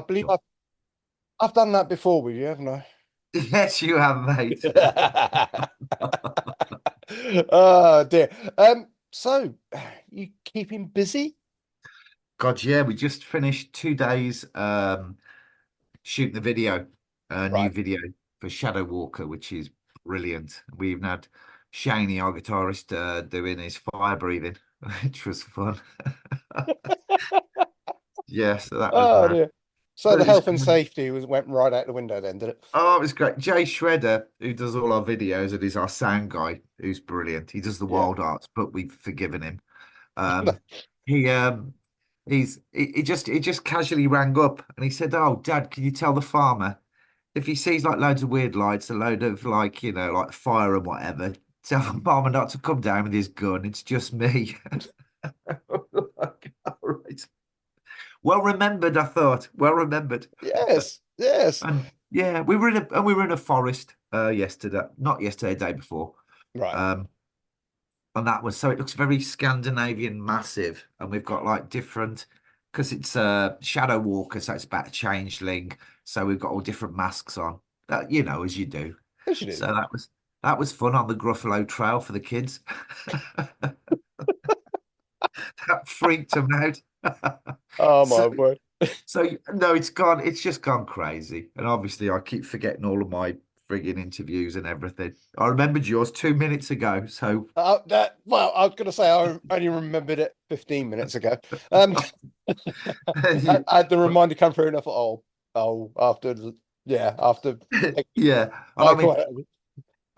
believe Sure. I've done that before with you, haven't I? Yes, you have, mate. Oh dear. So you keeping busy? God, yeah, we just finished 2 days shooting the video, a new Right. video for Shadow Walker, which is brilliant. We even had Shaney, our guitarist, doing his fire breathing, which was fun. Yeah, so that was Oh mad. dear. So But the it was health and great. safety went right out the window then, did it? Oh, it was great. Jay Shredder, who does all our videos and is our sound guy, who's brilliant. He does the Yeah. wild arts, but we've forgiven him. Um, he he just casually rang up and he said, "Oh, Dad, can you tell the farmer if he sees like loads of weird lights, a load of like like fire and whatever, tell the farmer not to come down with his gun. It's just me." Like, all right. Well remembered, I thought. Well remembered. Yes. Yes. And yeah, we were in a forest yesterday, not yesterday, day before. Right. Um, and that was so it looks very Scandinavian massive, and we've got like different because it's Shadow Walker, so it's about a changeling. So we've got all different masks on, as you do. Yes, you do. So that was fun on the Gruffalo Trail for the kids. That freaked them out. Oh So my word. so no, it's just gone crazy. And obviously I keep forgetting all of my frigging interviews and everything. I remembered yours 2 minutes ago, so Well, I was going to say I only remembered it 15 minutes ago. Um, I had the reminder come through and I thought, yeah, after yeah. And I like mean, what?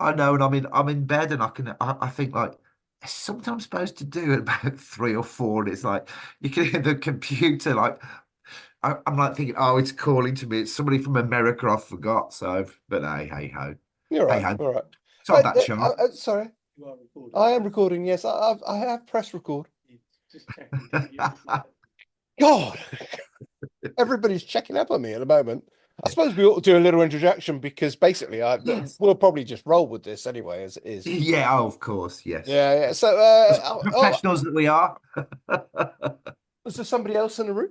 I know, and I'm in bed, and I think like it's something I'm supposed to do at about 3 or 4, and it's like you can hear the computer like I'm like thinking, oh, it's calling to me. It's somebody from America. I forgot. So, but hey ho, You're hey right. ho. All right. It's on that chart. Sorry. I am recording. Yes, I have pressed record. God, everybody's checking up on me at the moment. I suppose we ought to do a little introduction because basically, Yes. we'll probably just roll with this anyway, as it is. Yeah. Oh, of course. Yes. Yeah, yeah. So, As professionals that we are. is there somebody else in the room?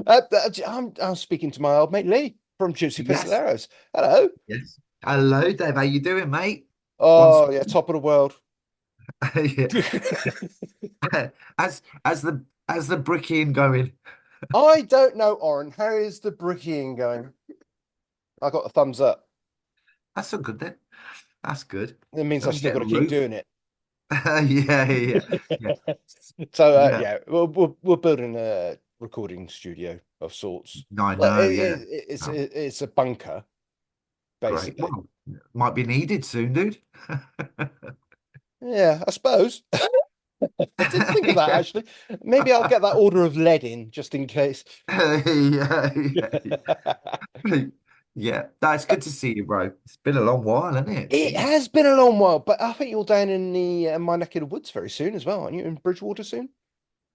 I'm speaking to my old mate Lee from Gypsy Yes. Pistoleros. Hello. Yes. Hello, Dave. How you doing, mate? Once, Oh, yeah, top of the world. yeah. As the brickying going. I don't know, Oren. How is the brickying going? I got a thumbs up. That's so good then. That's good. It means So I've we still get got a to keep roof. doing it. Yeah, yeah, yeah, So, yeah. yeah, we're building a recording studio of sorts. No, I Well, know. Yeah. Oh, it's a bunker, great. basically. Well, might be needed soon, dude. Yeah, I suppose. I did think of that Yeah. actually. Maybe I'll get that order of lead in just in case. Yeah, yeah. Yeah, that's good to see you, bro. It's been a long while, hasn't it? It Jeez. has been a long while, but I think you're down in the my neck of the woods very soon as well, aren't you? In Bridgewater soon?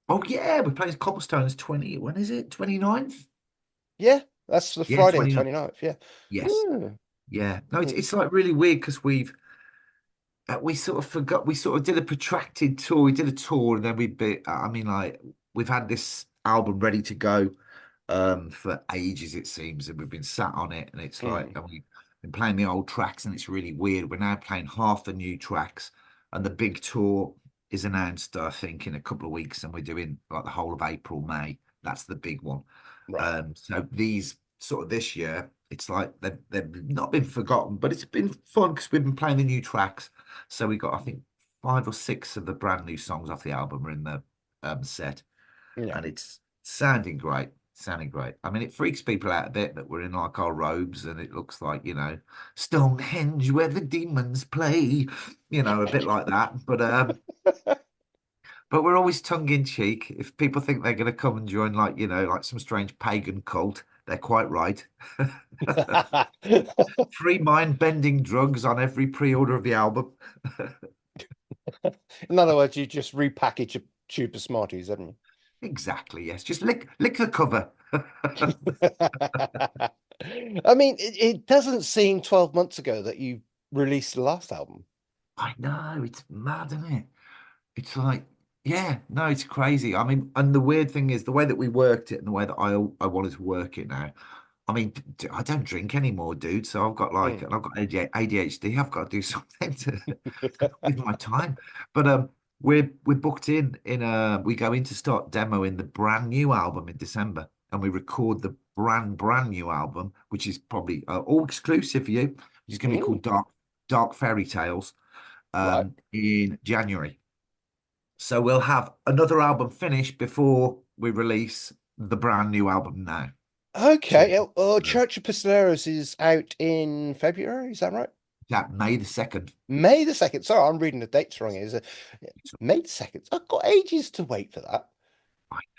Oh yeah, we're playing Cobblestones 20. When is it? 29th? Yeah, that's the Yeah, Friday the 29th. 29th. Yeah. Yes. Yeah. Yeah. No, it's Yeah. it's like really weird because we sort of forgot we sort of did a protracted tour. We did a tour and then I mean like we've had this album ready to go for ages it seems, and we've been sat on it, and it's like Mm, and we've been playing the old tracks, and it's really weird. We're now playing half the new tracks, and the big tour is announced I think in a couple of weeks, and we're doing like the whole of April, May. That's the big one. right. So these sort of this year, it's like they've not been forgotten, but it's been fun because we've been playing the new tracks. So we got I think 5 or 6 of the brand new songs off the album are in the set, Yeah. and it's sounding great. Sounding great. I mean, it freaks people out a bit that we're in like our robes and it looks like, Stonehenge where the demons play, a bit like that. But we're always tongue in cheek. If people think they're going to come and join like, like some strange pagan cult, they're quite right. Free mind bending drugs on every pre-order of the album. In other words, you just repackage a tube of Smarties, haven't Exactly, yes. Just lick the cover. you? I mean, it doesn't seem 12 months ago that you released the last album. I know, it's mad, isn't it? It's like Yeah, no, it's crazy. I mean, and the weird thing is the way that we worked it and the way that I wanted to work it now. I mean, I don't drink anymore, dude. So I've got like, Mm. and I've got ADHD. I've got to do something with my time. But we're booked we go in to start demoing the brand new album in December, and we record the brand new album, which is probably all exclusive for you, which is going to be Mm. called Dark Fairy Tales, Right. in January. So we'll have another album finished before we release the brand new album now. So Okay. Church of Pistoleros is out in February. Is that right? that May the 2nd. May the 2nd. Sorry, I'm reading the dates wrong. Is it May the 2nd? I've got ages to wait for that.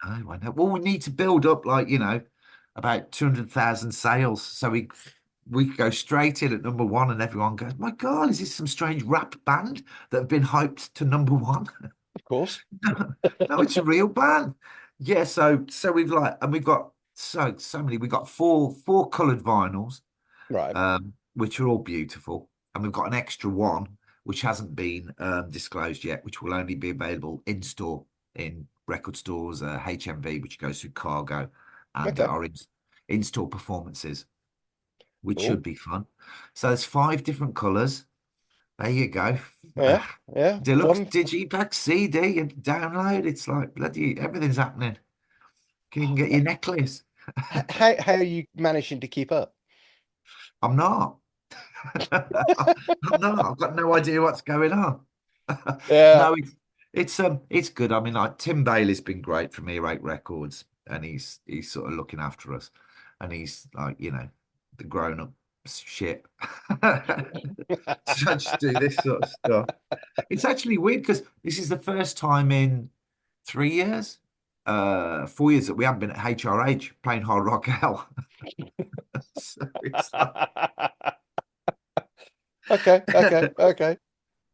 I know. Well, we need to build up like, about 200,000 sales. So we go straight in at number one and everyone goes, my God, is this some strange rap band that have been hyped to number one? Of course. No, it's a real band. Yeah, so we've like, and we've got so many. We've got four coloured vinyls, Right. which are all beautiful, and we've got an extra one which hasn't been disclosed yet, which will only be available in store in record stores, HMV, which goes through Cargo, and Okay. our in-store performances, which should Cool. be fun. So there's five different colours. There you go. Yeah. Yeah. Deluxe One. digipack CD and download. It's like bloody everything's happening. Can you even get your necklace? How are you managing to keep up? I'm not. I'm not. I've got no idea what's going on. Yeah. No, it's good. I mean, like Tim Bailey's been great from Earache Records, and he's sort of looking after us, and he's like, the grown up shit. So I just do this sort of stuff. It's actually weird because this is the first time in 3 years, 4 years that we haven't been at HRH playing Hard Rock Hell. So it's like, Okay. Okay. Okay.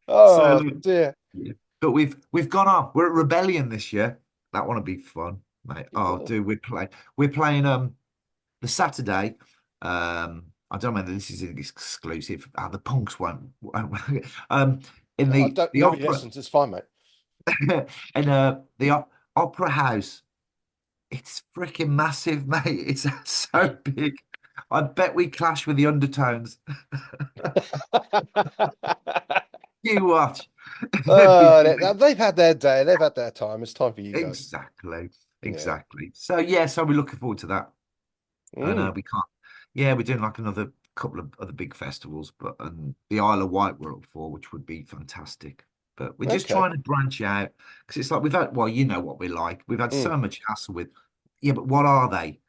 so Oh dear. yeah. But we've gone on. We're at Rebellion this year. That want to be fun, mate. Oh, Oh, dude, we're playing the Saturday. I don't know whether this is exclusive. The punks won't um in I the don't. the Nobody opera listens. It's fine, mate. in opera house. It's freaking massive, mate. It's so big. I bet we clash with the Undertones. You watch. It'd be They've had their day. They've had their time. It's time for you guys. exactly, Yeah. exactly. So yeah, so we're looking forward to that. And Mm. we can't. Yeah, we're doing like another couple of other big festivals, but and the Isle of Wight we're up for, which would be fantastic. But we're just Okay. trying to branch out because it's like we've had. Well, you know what we're like. We've had Mm. so much hassle with. Yeah, but what are they?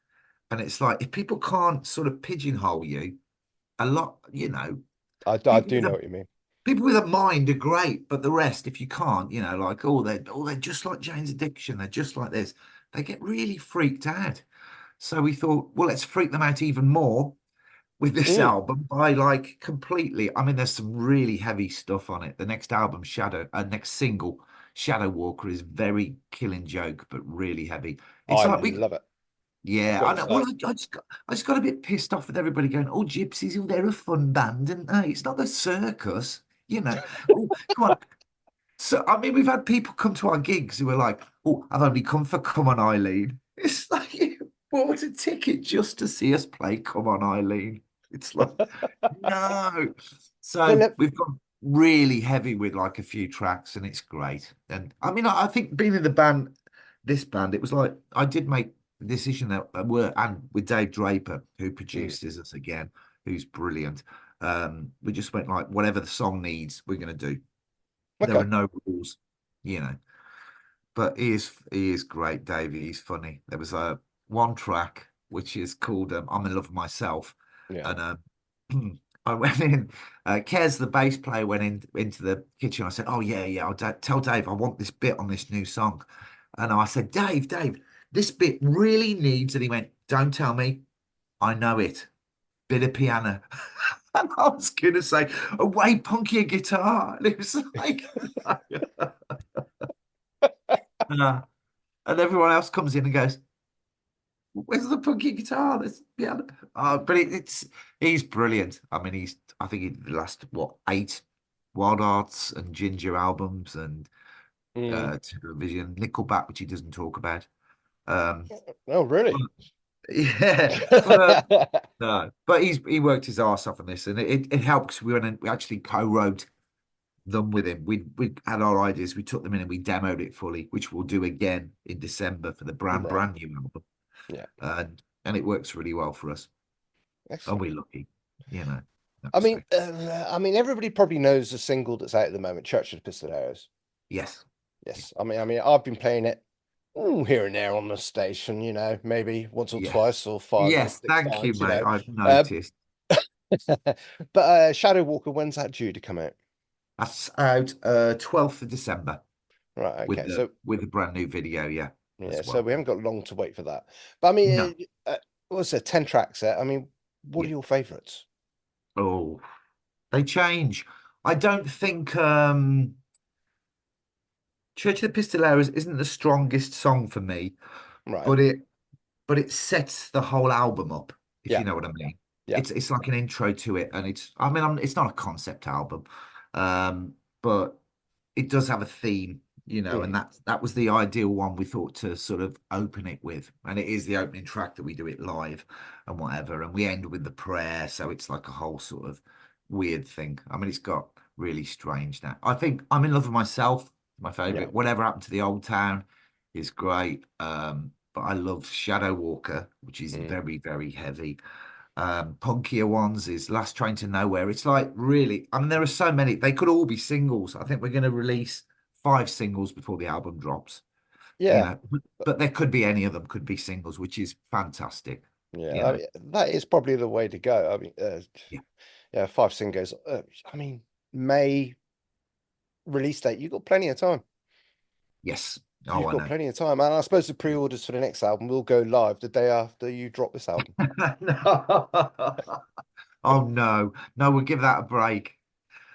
And it's like if people can't sort of pigeonhole you, a lot, I people do with know a what you mean. people with a mind are great, but the rest, if you can't, like they're just like Jane's Addiction, they're just like this, they get really freaked out. So we thought, well, let's freak them out even more with this Mm. album by like completely. I mean, there's some really heavy stuff on it. The next album, next single, Shadow Walker, is very Killing Joke, but really heavy. It's I like love it. I've yeah, got I to know. Well, say. I just got a bit pissed off with everybody going, "Oh, Gypsies, oh, they're a fun band," and it's not the circus, you know. Oh, come on. So, I mean, we've had people come to our gigs who are like, "Oh, I've only come for Come On Eileen." It's like you bought a ticket just to see us play Come On Eileen. It's like, no. Well, So we've gone really heavy with like a few tracks, and it's great. And I mean, I think being in the band, this band, it was like I did make the decision that and with Dave Draper, who mm. produces us again, who's brilliant. We just went like whatever the song needs, we're gonna do. There Okay. are no rules, you know. But he is great, Davey. He's funny. There was a one track which is called "I'm in Love with Myself," Yeah. and I went in. Kez, the bass player, went into the kitchen. I said, "Oh yeah, yeah. Tell Dave I want this bit on this new song." And I said, Dave, this bit really needs." And he went, "Don't tell me. I know it. Bit of piano." And I was gonna say, "A way punkier guitar," and it was like. uh, and everyone else comes in and goes, "Where's the punky guitar? This piano." But he's brilliant. I mean, I think he did the last what 8 Wild Arts and Ginger albums, and Mm. television. Nickelback, which he doesn't talk about. Um, Oh, really? yeah, but no, but he worked his arse off on this, and it helps. We actually co-wrote them with him. We had our ideas, we took them in, and we demoed it fully, which we'll do again in December for the Right. brand new album, Yeah. and it works really well for us. And Excellent. we're lucky, you know, in that I mean, respect. everybody probably knows the single that's out at the moment, Church of the Pistoleros. Yes, yeah, Yes. I've been playing it here and there on the station, maybe once or yeah. twice or five or Yes, six thank you, times, mate. I've Uh, noticed. but Shadow Walker, when's that due to come out? That's out 12th of December Right. with Okay. So the brand new video, yeah, yeah. as So well. we haven't got long to wait for that. But No. what's it? 10 track set. What are Yeah. your favorites? Oh, they change. I don't think Church of the Pistoleros isn't the strongest song for me, Right. but it sets the whole album up, if Yeah. you know what I mean. Yeah. It's like an intro to it, and it's not a concept album, but it does have a theme, and Mm. that was the ideal one we thought to sort of open it with, and it is the opening track that we do it live and whatever, and we end with the prayer, so it's like a whole sort of weird thing. I mean, it's got really strange now. I think I'm in love with myself. My Yeah. favorite. Whatever happened to the old town is great. But I love Shadow Walker, which is Mm. very, very heavy. Punkier ones is Last Train to Nowhere. It's like really, I mean, there are so many. They could all be singles. I think we're going to release 5 singles before the album drops. You Yeah. know, but there could be any of them could be singles, which is fantastic. Yeah. You know, That is probably the way to go. yeah, Yeah, five singles. May release date. You've got plenty of time. yes. You've Oh, I got know. plenty of time. And I suppose the pre-orders for the next album will go live the day after you drop this album. No. Oh no, no, we'll give that a break.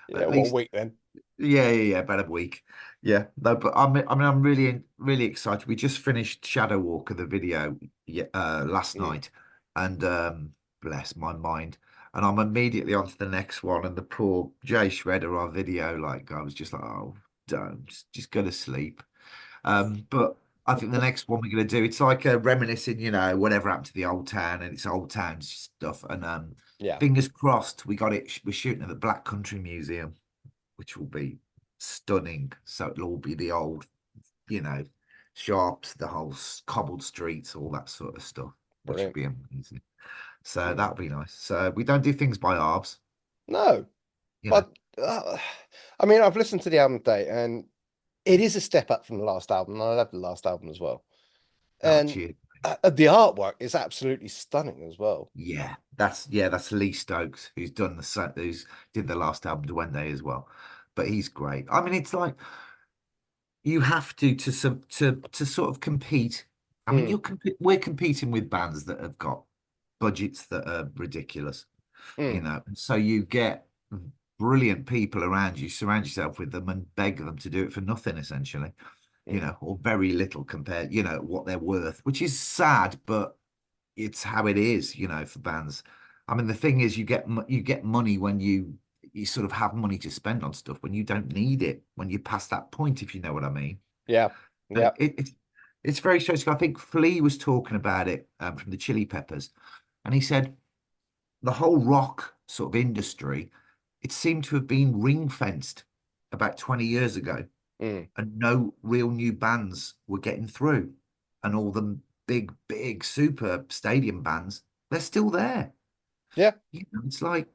Yeah, At what a least week then. yeah, about a week. Yeah, no, but I'm really, really excited. We just finished Shadow Walker, the video, last Mm. night, and bless my mind. And I'm immediately on to the next one. And the poor Jay Shredder, our video, like I was just like, oh, don't just go to sleep. But I think the next one we're gonna do, it's like reminiscing, whatever happened to the old town and it's old town stuff. And Yeah, fingers crossed, we got it. We're shooting at the Black Country Museum, which will be stunning. So it'll all be the old, you know, shops, the whole cobbled streets, all that sort of stuff, which would brilliant. be amazing. So Mm. that'll be nice. So we don't do things by halves, No, you know. but I've listened to the album date and it is a step up from the last album. And I love the last album as well. Oh, And cheers. the artwork is absolutely stunning as well. That's Lee Stokes who's done who's did the last album Duende as well. But he's great. I mean, it's like you have to sort of compete. I mean, Mm. we're competing with bands that have got budgets that are ridiculous, Mm. and so you get brilliant people around you, surround yourself with them and beg them to do it for nothing, essentially, Mm. or very little compared, what they're worth, which is sad, but it's how it is, for bands. I mean, the thing is, you get money when you sort of have money to spend on stuff when you don't need it, when you pass that point, if you know what I mean. Yeah, And yeah. it's very strange. I think Flea was talking about it from the Chili Peppers, and he said the whole rock sort of industry, it seemed to have been ring fenced about 20 years ago, Mm. and no real new bands were getting through, and all the big super stadium bands, they're still there. Yeah. It's like,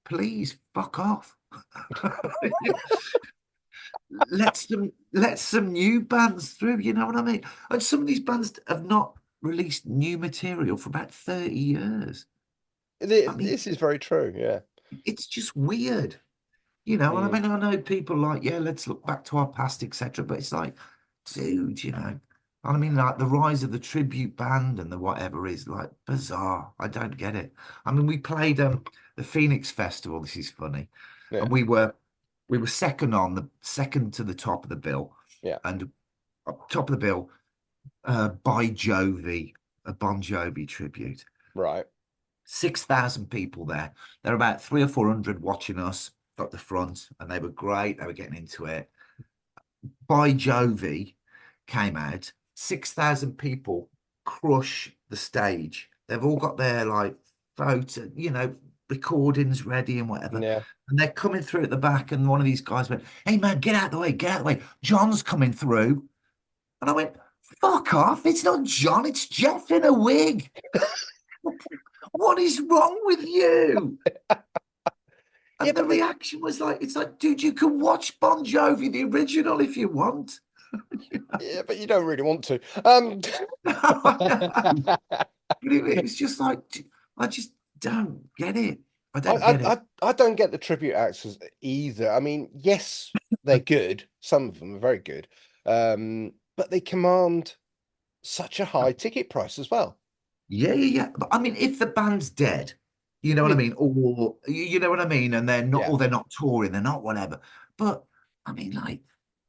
please fuck off. Let some new bands through, you know what I mean? And some of these bands have not released new material for about 30 years. I mean, This is very true. Yeah. it's just weird, and I Mm. mean, I know people like, yeah, let's look back to our past, etc. But it's like, dude, I mean, like the rise of the tribute band and the whatever is like bizarre. I don't get it. I mean, we played the Phoenix Festival. This is funny, Yeah. and we were second to the top of the bill, Yeah. and up top of the bill, by Jovi, a Bon Jovi tribute. Right. 6,000 people there. There are about 300 or 400 watching us at the front, and they were great. They were getting into it. By Jovi came out, 6,000 people crush the stage. They've all got their like photo, recordings ready and whatever. Yeah. And they're coming through at the back, and one of these guys went, "Hey man, get out of the way, get out of the way. John's coming through." And I went, "Fuck off, it's not John, it's Jeff in a wig. What is wrong with you?" Yeah, And the but they reaction was like, it's like, dude, you can watch Bon Jovi, the original, if you want. yeah, but you don't really want to. I know. But it's just like, I just don't get it. I don't I, get I it. I don't get the tribute acts either. I mean, yes, they're good. Some of them are very good. But they command such a high ticket price as well. Yeah, yeah, yeah. But I mean, if the band's dead, you know what I Mm, mean? Or you know what I mean? And they're not, yeah, or they're not touring, they're not whatever. But I mean, like,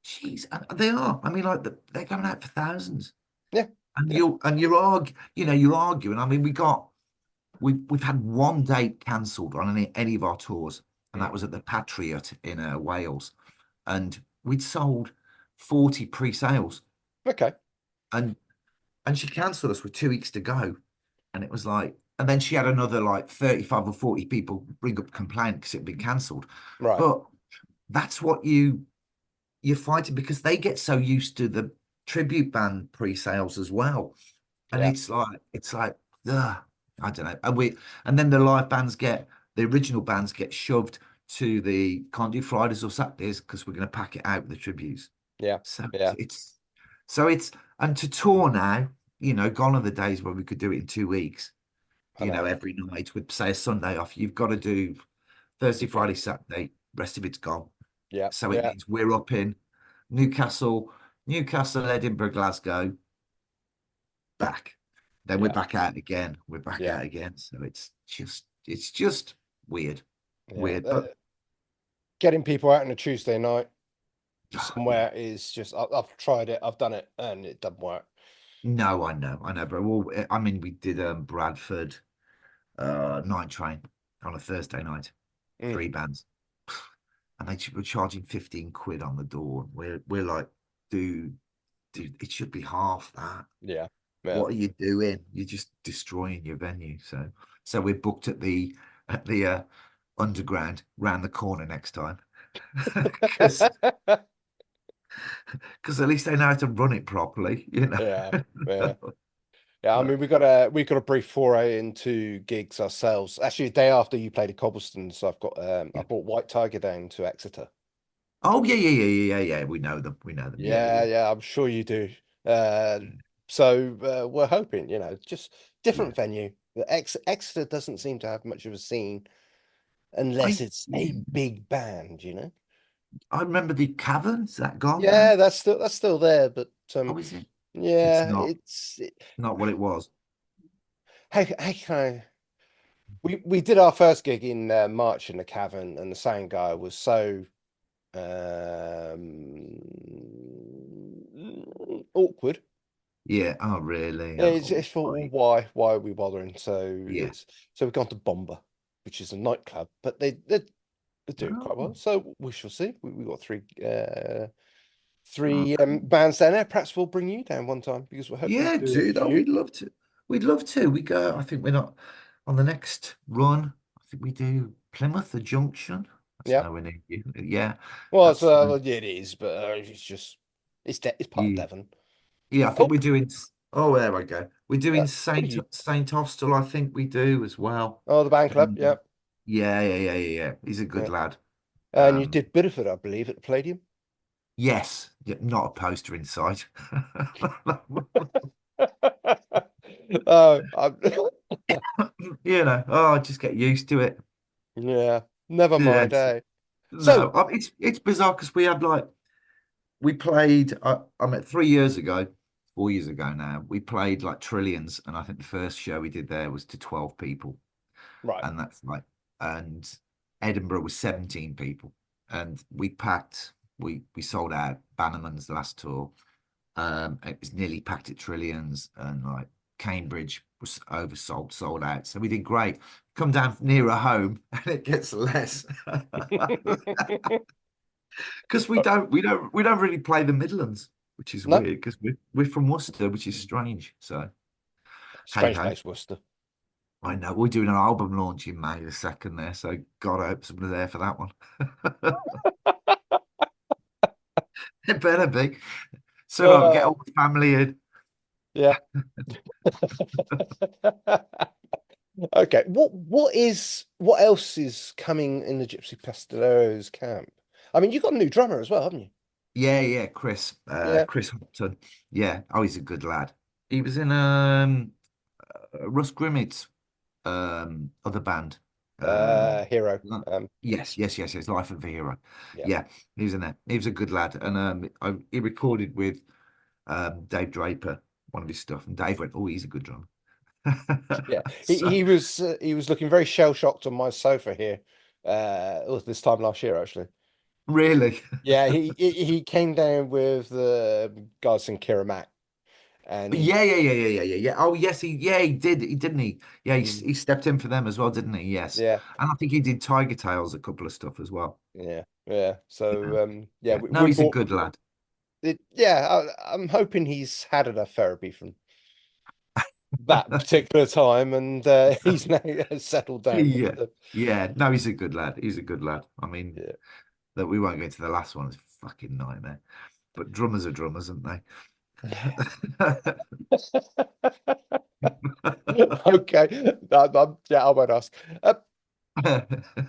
jeez, and they are. I mean, like, they're going out for thousands. yeah, And yeah. you're arguing. I mean, we've had one date cancelled on any of our tours, and that Mm, was at the Patriot in Wales, and we'd sold 40 pre-sales, okay. and she cancelled us with 2 weeks to go, and it was like, and then she had another like 35 or 40 people bring up complaint because it had been cancelled, Right. but that's what you're fighting because they get so used to the tribute band pre-sales as well. And Yeah. it's like, ugh, I don't know. And then the original bands get shoved to the can't do Fridays or Saturdays because we're going to pack it out with the tributes. Yeah. So Yeah. and to tour now, gone are the days where we could do it in 2 weeks, I know. every night with say a Sunday off. You've got to do Thursday, Friday, Saturday, rest of it's gone. Yeah. So it Yeah. means we're up in Newcastle, Edinburgh, Glasgow, back. Then we're Yeah. back out again. We're back Yeah. out again. So it's just weird. Yeah. Weird. But Getting people out on a Tuesday night yeah. somewhere is just, I've tried it, I've done it, and it doesn't work. No, I know, but I mean we did Bradford night train on a Thursday night, Mm, 3 bands. And they were charging 15 quid on the door. We're like, dude, it should be half that. yeah. Yeah. What are you doing? You're just destroying your venue. So we're booked at the underground round the corner next time. Because at least they know how to run it properly. Yeah. Yeah. Yeah, I But, mean, we got a brief foray into gigs ourselves. Actually, the day after you played at Cobblestone, so I've got I yeah. brought White Tiger down to Exeter. Oh yeah, yeah, yeah, yeah, yeah, yeah. We know them. We know them. Yeah, Yeah, yeah, yeah, I'm sure you do. Uh, so we're hoping, just yeah. different venue. Exeter doesn't seem to have much of a scene unless I it's a big band. I remember the caverns that gone now. Yeah, that's still there, but Oh, is it? It's yeah, not not what it was. how can I? We did our first gig in March in the Cavern, and the sound guy was so awkward. Yeah. Oh, really? It's Oh, thought, well, right. why are we bothering? So Yeah. we've gone to Bomber, which is a nightclub, but they're doing quite well. Oh. So we shall see. We got three Oh, three cool. bands down there. Perhaps we'll bring you down one time because we're hoping Yeah, to do a dude. Oh, few. we'd love to. We'd love to. We go. I think we're not on the next run. I think we do Plymouth, the Junction. That's Yeah. nowhere near you. Yeah, Well, that's it is, but it's part of yeah. Devon. Yeah, I think Oh, we're doing. Oh, there we go. We're doing what are Saint you? Saint Hostel. I think we do as well. Oh, the band club. Yeah. Um, yeah, yeah, yeah, yeah, yeah. He's a good Yeah. lad. And you Um, did Bideford, I believe, at the Palladium. yes, yeah, not a poster inside. Oh, Oh, just get used to it. yeah. Never Yeah, mind, eh? So, no, it's bizarre because we had like we played. I met 3 years ago, 4 years ago now. We played like Trillions, and I think the first show we did there was to 12 people, right. and that's like, and Edinburgh was 17 people, and we packed. We sold out Bannerman's last tour. It was nearly packed at Trillions, and like Cambridge was oversold, sold out. So we did great. Come down nearer home, and it gets less. Because we don't really play the Midlands, which is No, weird because we're from Worcester, which is strange. So hey strange ho. place, Worcester. I know we're doing an album launch in May the second there, so God I hope somebody's there for that one. It better be. So I'll get Uh, all the family in. yeah. Okay. What else is coming in the Gypsy Pistoleros camp? I mean, you've got a new drummer as well, haven't you? Yeah, yeah, Chris. Yeah. Chris Hopton. Yeah. Oh, he's a good lad. He was in Russ Grimmett's other band. Hero. No- yes. Life of a Hero. Yeah. Yeah, he was in there. He was a good lad. And he recorded with Dave Draper, one of his stuff. And Dave went, "Oh, he's a good drummer." Yeah. He So he was looking very shell shocked on my sofa here. It was this time last year actually. really. Yeah, he came down with the guys in Kira Mac and he Yeah. Oh, yes, he did. He didn't he? Yeah, mm, he stepped in for them as well, didn't he? Yes. yeah, And I think he did Tiger Tails, a couple of stuff as well. yeah. Yeah. So yeah, Yeah. No, we he's a bought good lad. it. Yeah, I'm hoping he's had enough therapy from that particular time, and he's now settled down. Yeah. But Yeah. No, he's a good lad. He's a good lad. I mean, yeah. that we won't go into the last one. It's a fucking nightmare. But drummers are drummers, aren't they? Okay, yeah, I won't ask.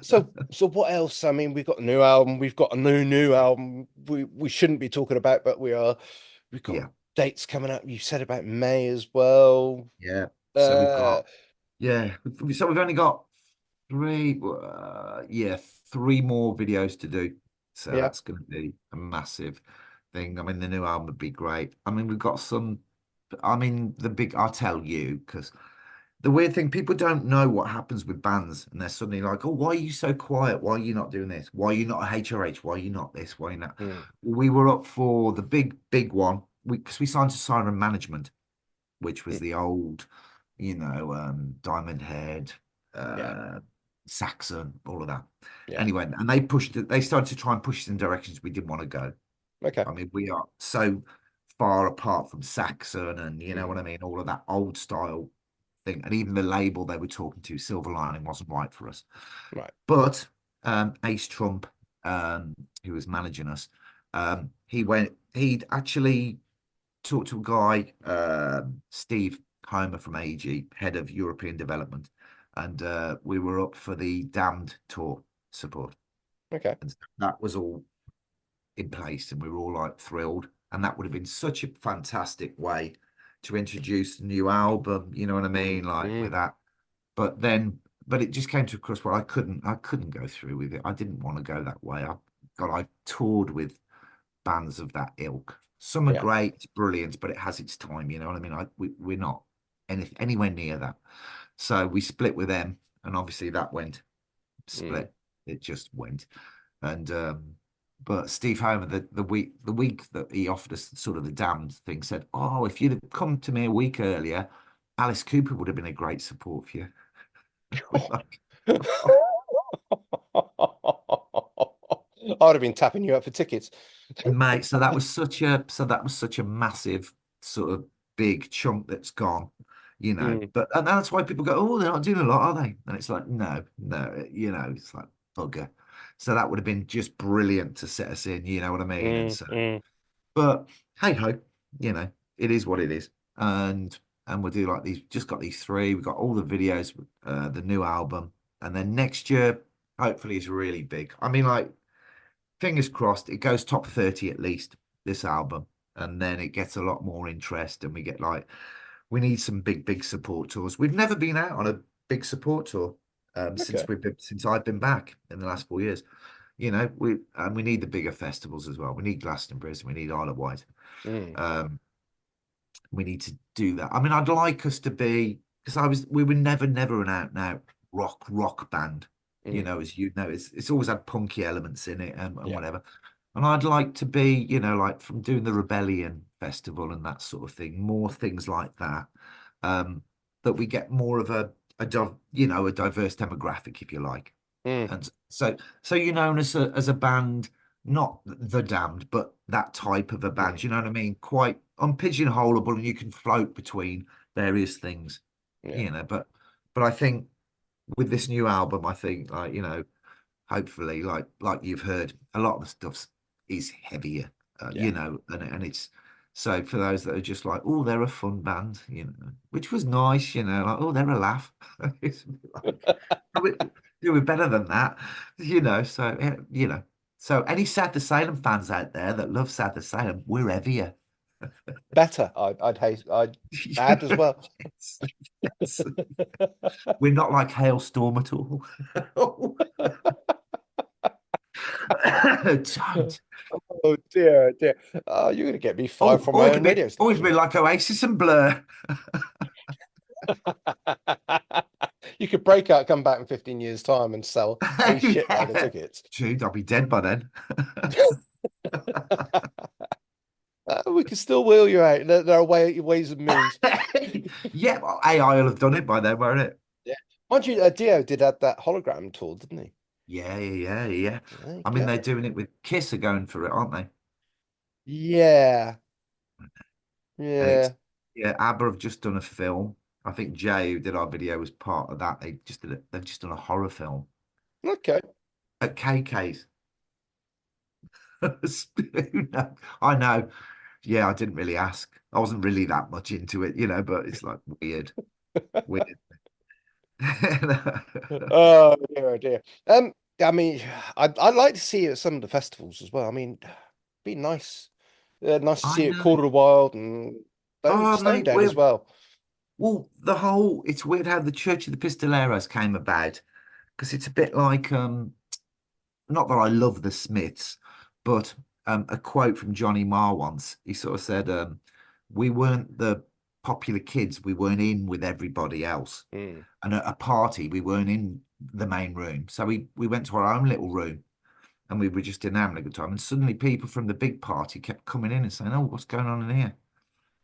So what else? I mean, we've got a new album. We've got a new album. We shouldn't be talking about, but we are. We've got Yeah. dates coming up. You said about May as well. Yeah. So we've Uh, got, yeah. So we've only got three more videos to do. So yeah, that's going to be a massive thing. I mean, the new album would be great. I mean, we've got some, I mean, I'll tell you, because the weird thing, people don't know what happens with bands, and they're suddenly like, "Oh, why are you so quiet? Why are you not doing this? Why are you not a HRH? Why are you not this? Why are you not?" mm, We were up for the big one, because we signed to Siren Management, which was mm, the old, Diamond Head, yeah, uh, Saxon, all of that. yeah. Anyway, and they pushed it, they started to try and push us in directions we didn't want to go. Okay. I mean, we are so far apart from Saxon and you know Mm, what I mean, all of that old style thing. And even the label they were talking to, Silver Lining, wasn't right for us. right. But Ace Trump, who was managing us, he'd actually talked to a guy, Steve Homer from AEG, head of European development, and we were up for the Damned tour support. Okay. And that was all in place, and we were all like thrilled. And that would have been such a fantastic way to introduce the new album, you know what I Mm, mean? Like with mm, that. But it just came to a cross where I couldn't go through with it. I didn't want to go that way. I toured with bands of that ilk. Some are yeah. great, it's brilliant, but it has its time, you know what I mean? We're not anywhere near that. So we split with them, and obviously that went Mm, split. It just went. And but Steve Homer, the week that he offered us sort of the Damned thing, said, "Oh, if you'd have come to me a week earlier, Alice Cooper would have been a great support for you." We're like, "Oh, I would have been tapping you up for tickets. mate." So that was such a massive sort of big chunk that's gone, you know. Mm, But and that's why people go, "Oh, they're not doing a lot, are they?" And it's like, no, it's like bugger. So that would have been just brilliant to set us in, you know what I mean? And so, mm. but hey ho, it is what it is. And we'll do like these, just got these three. We've got all the videos, the new album, and then next year, hopefully, is really big. I mean, like, fingers crossed, it goes top 30 at least, this album, and then it gets a lot more interest, and we get like, we need some big support tours. We've never been out on a big support tour Okay. since I've been back in the last 4 years. We need the bigger festivals as well. We need Glastonbury's, we need Isle of Wight. Mm, Um, we need to do that. I mean, I'd like us to be, because we were never an out and out rock band. mm, As you know, it's always had punky elements in it and yeah. whatever. And I'd like to be, like from doing the Rebellion Festival and that sort of thing, more things like that. Um, that we get more of a diverse demographic, if you like. Mm, And so as a band, not the Damned, but that type of a band. Mm, You know what I mean? Quite unpigeonholable, and you can float between various things. yeah, You know, but I think with this new album, I think hopefully, like you've heard, a lot of the stuff is heavier, yeah. and it's so for those that are just like, oh, they're a fun band, which was nice, like, oh, they're a laugh. It's like, we, we're better than that, So so any Sad to Salem fans out there that love Sad to Salem, we're heavier. Better. I'd add as well. Yes, yes. We're not like Hailstorm at all. Don't. Oh dear, dear. Oh, you're gonna get me fired Oh, from or my we could own be, radio or we could be station. like Oasis and Blur. You could break out, come back in 15 years' time and sell a shitload of Yeah. tickets. Dude, I'll be dead by then. We can still wheel you out. There are ways and means. Yeah, well, AI will have done it by then, won't it? Yeah. Mind you, Dio did have that hologram tour, didn't he? Yeah, yeah, yeah, yeah. There you I mean, they're go. doing it with Kiss are going for it, aren't they? Yeah. And it's Yeah. yeah, ABBA have just done a film. I think Jay, who did our video, was part of that. They've just done a horror film Okay. at KK's. No, I know. Yeah, I didn't really ask. I wasn't really that much into it, but it's like weird, weird. Oh dear, oh dear. I mean, I'd like to see it at some of the festivals as well. I mean, be nice, nice to I see it know. Quarter of the Wild and Oh, Stone mate, Down as well. well, it's weird how the Church of the Pistoleros came about because it's a bit like, not that I love the Smiths, but a quote from Johnny Marr once. He sort of said, we weren't the popular kids, we weren't in with everybody else. Mm, And at a party, we weren't in the main room. So we went to our own little room and we were just in having a good time. And suddenly people from the big party kept coming in and saying, oh, what's going on in here?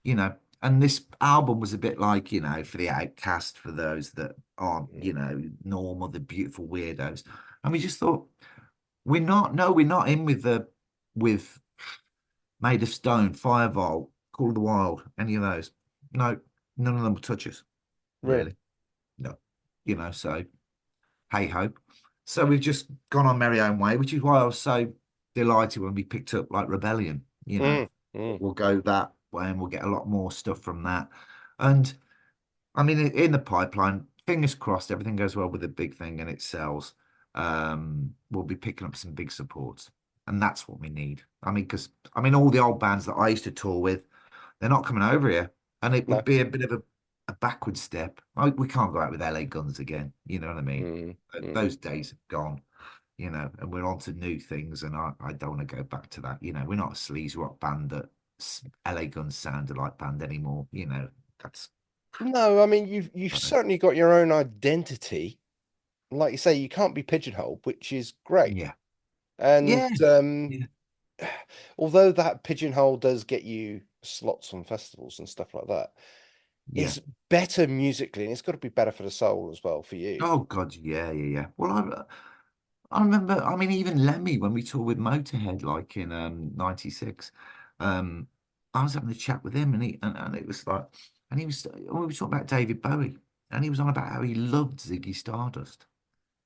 You know, and this album was a bit like, for the outcast, for those that aren't, mm, normal, the beautiful weirdos. And we just thought, we're not in with with Made of Stone, Firevault, Call of the Wild, any of those. No, none of them will touch us, really. really. No, so hey ho. So we've just gone on merry own way, which is why I was so delighted when we picked up like Rebellion. Mm, mm, We'll go that way and we'll get a lot more stuff from that. And I mean, in the pipeline, fingers crossed, everything goes well with the big thing and it sells. We'll be picking up some big supports, and that's what we need. I mean, because all the old bands that I used to tour with, they're not coming over here, and it would no. be a bit of a backward step. We can't go out with LA Guns again. You know what I mean? Mm, mm. Those days have gone. And we're on to new things, and I don't want to go back to that. We're not a sleaze rock band that LA Guns sounded like band anymore. That's No, I mean you've certainly got your own identity. Like you say, you can't be pigeonholed, which is great. yeah, And yeah, yeah, although that pigeonhole does get you slots on festivals and stuff like that, yeah. it's better musically, and it's got to be better for the soul as well for you. Oh God, yeah, yeah, yeah. Well, I remember. I mean, even Lemmy when we toured with Motorhead, like in '96. Um, I was having a chat with him, and it was like, and we were talking about David Bowie, and he was on about how he loved Ziggy Stardust.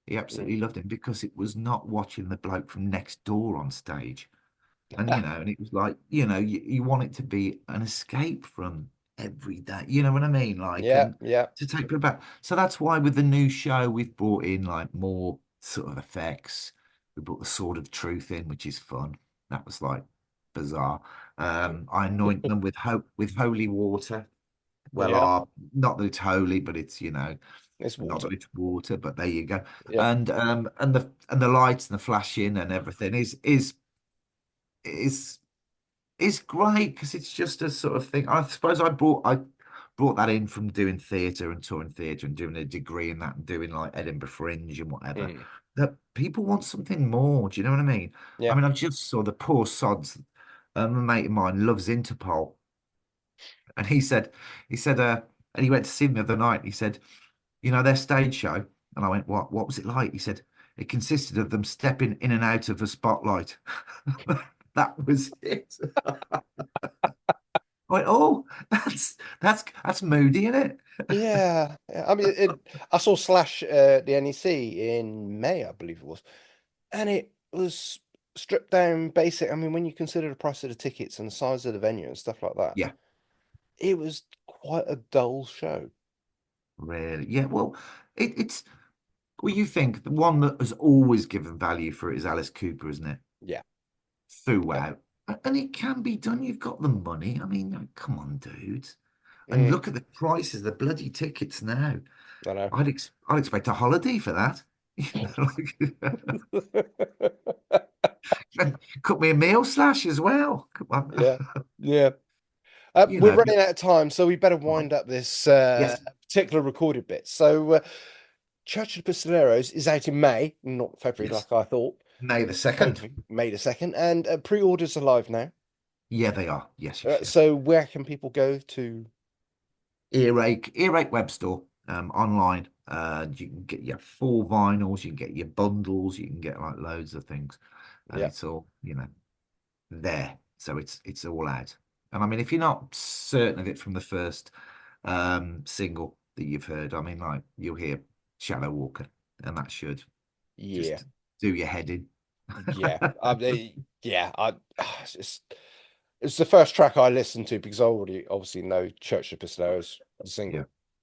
He Mm. absolutely loved him because it was not watching the bloke from next door on stage. And it was like, you want it to be an escape from every day. You know what I mean? Like, Yeah, and yeah. to take people back. So that's why with the new show, we've brought in like more sort of effects. We brought the Sword of Truth in, which is fun. That was like bizarre. I anoint them with holy water. Well, Yeah, not that it's holy, but it's, it's not water. that it's water, but there you go. Yeah. And the lights and the flashing and everything is it's great because it's just a sort of thing. I suppose I brought that in from doing theatre and touring theatre and doing a degree in that and doing like Edinburgh Fringe and whatever. Mm. That people want something more. Do you know what I mean? I Yeah. mean, I just saw the poor sods. A mate of mine loves Interpol, and he said, and he went to see them the other night. He said, their stage show, and I went, what? What was it like? He said, It consisted of them stepping in and out of a spotlight. That was it. I went, oh, that's moody, isn't it? Yeah, yeah. I mean, I saw Slash the NEC in May, I believe it was, and it was stripped down basic. I mean, when you consider the price of the tickets and the size of the venue and stuff like that, Yeah, it was quite a dull show. really. Yeah, well, it's well, you think the one that has always given value for it is Alice Cooper, isn't it? Yeah, yeah. Throughout. And it can be done. You've got the money. I mean, like, come on, dude. And Mm, look at the prices, of the bloody tickets now. I know. I'd expect a holiday for that. And cook me a meal slash as well. Come on. Yeah, yeah. You We're know, running out of time, so we better right. wind up this Yes, particular recorded bit. So, Church of the Pistoleros is out in May, not February yes. like I thought. May the 2nd. Hopefully, May the 2nd, and pre-orders are live now. Yeah, they are. Yes, yes, yes. So, where can people go to? Earache web store online. You can get your full vinyls, you can get your bundles, you can get like loads of things, and Yeah, it's all there. So it's all out. And I mean, if you're not certain of it from the first single that you've heard, I mean, like you'll hear Shadow Walker, and that should yeah, just do your head in. yeah. Yeah. It's the first track I listened to because I already obviously know Church of the Pistoleros, the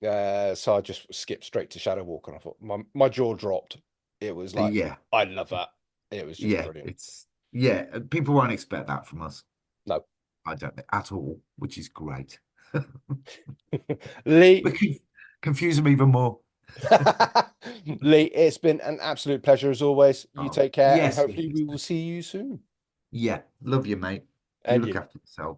Yeah, single. So I just skipped straight to Shadow Walker, and I thought my jaw dropped. It was like, yeah, I love that. It was just yeah. brilliant. People won't expect that from us. No. I don't think at all, which is great. Lee, But confuse them even more. Lee, it's been an absolute pleasure as always. You Oh, take care, and yes, yes, hopefully yes. we will see you soon. Yeah, love you, mate. You And look you. after yourself.